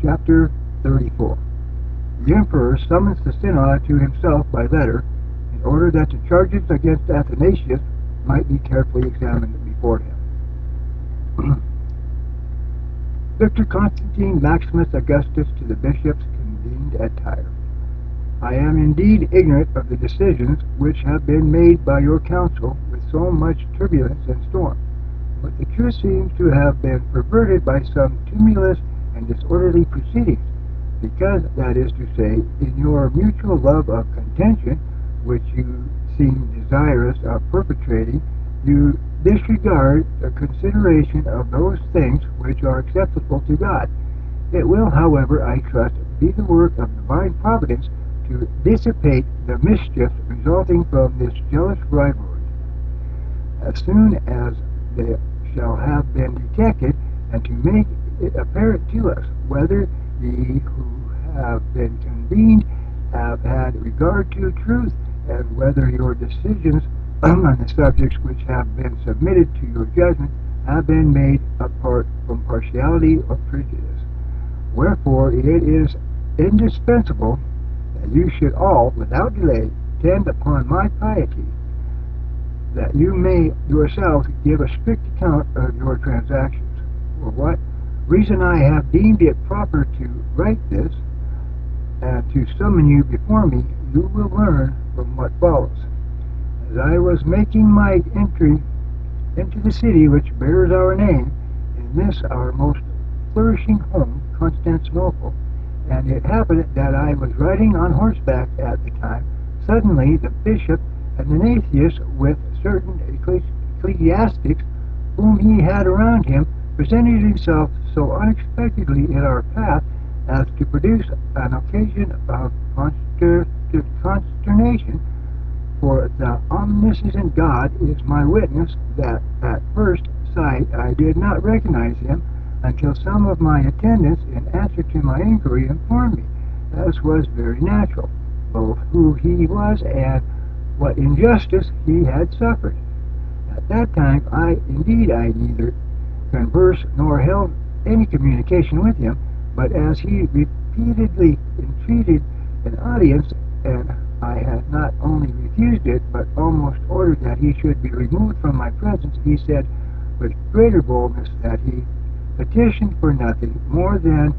Chapter 34. The Emperor summons the Synod to himself by letter in order that the charges against Athanasius might be carefully examined before him. Victor Constantine Maximus Augustus to the bishops convened at Tyre. I am indeed ignorant of the decisions which have been made by your council with so much turbulence and storm, but the truth seems to have been perverted by some tumultuous and disorderly proceedings, because, that is to say, in your mutual love of contention, which you seem desirous of perpetrating, you disregard the consideration of those things which are acceptable to God. It will, however, I trust, be the work of divine providence to dissipate the mischief resulting from this jealous rivalry, as soon as they shall have been detected, and to make it apparent to us whether ye who have been convened have had regard to truth, and whether your decisions on the subjects which have been submitted to your judgment have been made apart from partiality or prejudice. Wherefore it is indispensable that you should all, without delay, tend upon my piety, that you may yourselves give a strict account of your transactions. For what reason I have deemed it proper to write this, and to summon you before me, you will learn from what follows. As I was making my entry into the city which bears our name, in this our most flourishing home, Constantinople, and it happened that I was riding on horseback at the time, suddenly the bishop Athanasius, with certain ecclesiastics whom he had around him, presented himself so unexpectedly in our path as to produce an occasion of consternation. For the omniscient God is my witness that at first sight I did not recognize him until some of my attendants, in answer to my inquiry, informed me, as was very natural, both who he was and what injustice he had suffered. At that time I neither conversed nor held any communication with him, but as he repeatedly entreated an audience, and I had not only refused it, but almost ordered that he should be removed from my presence, he said with greater boldness that he petitioned for nothing more than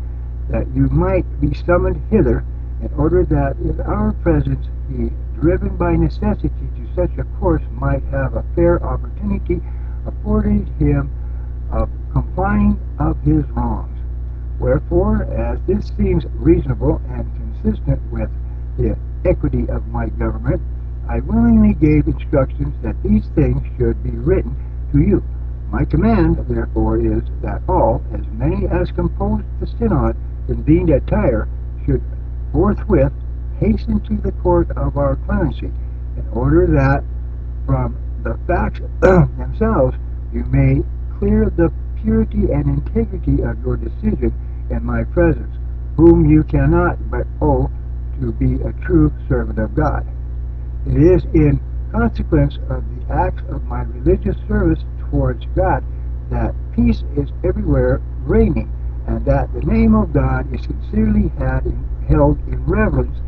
that you might be summoned hither, in order that in our presence he, driven by necessity to such a course, might have a fair opportunity afforded him of complying of his wrongs. Wherefore, as this seems reasonable and consistent with the equity of my government, I willingly gave instructions that these things should be written to you. My command, therefore, is that all, as many as composed the synod convened at Tyre, should forthwith hasten to the court of our clemency, in order that from the facts themselves you may clear the purity and integrity of your decision in my presence, whom you cannot but owe to be a true servant of God. It is in consequence of the acts of my religious service towards God that peace is everywhere reigning, and that the name of God is sincerely held in reverence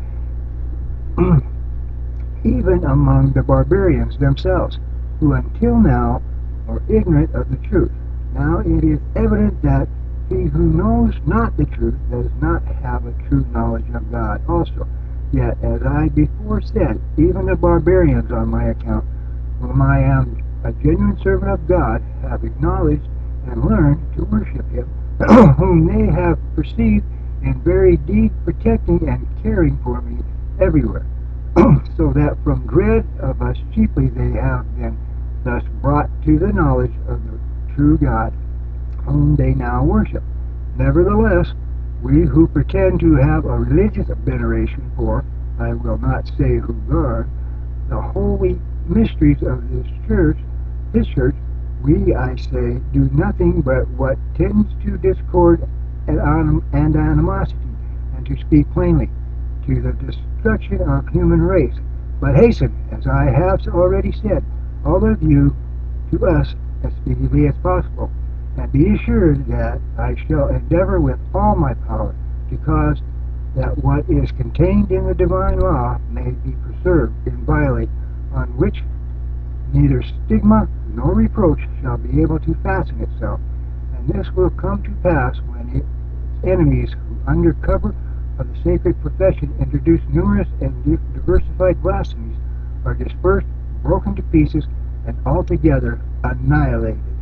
even among the barbarians themselves, who until now were ignorant of the truth. Now it is evident that he who knows not the truth does not have a true knowledge of God also. Yet, as I before said, even the barbarians on my account, whom I am a genuine servant of God, have acknowledged and learned to worship him, whom they have perceived in very deed protecting and caring for me everywhere, so that from dread of us chiefly they have been thus brought to the knowledge of the true God, whom they now worship. Nevertheless, we who pretend to have a religious veneration for, I will not say who guard, the holy mysteries of this church, we, I say, do nothing but what tends to discord and animosity, and to speak plainly, to the destruction of human race. But hasten, as I have already said, all of you to us as speedily as possible, and be assured that I shall endeavor with all my power to cause that what is contained in the divine law may be preserved inviolate, on which neither stigma nor reproach shall be able to fasten itself. And this will come to pass when its enemies, who under cover of the sacred profession introduce numerous and diversified blasphemies, are dispersed, broken to pieces, and altogether annihilated.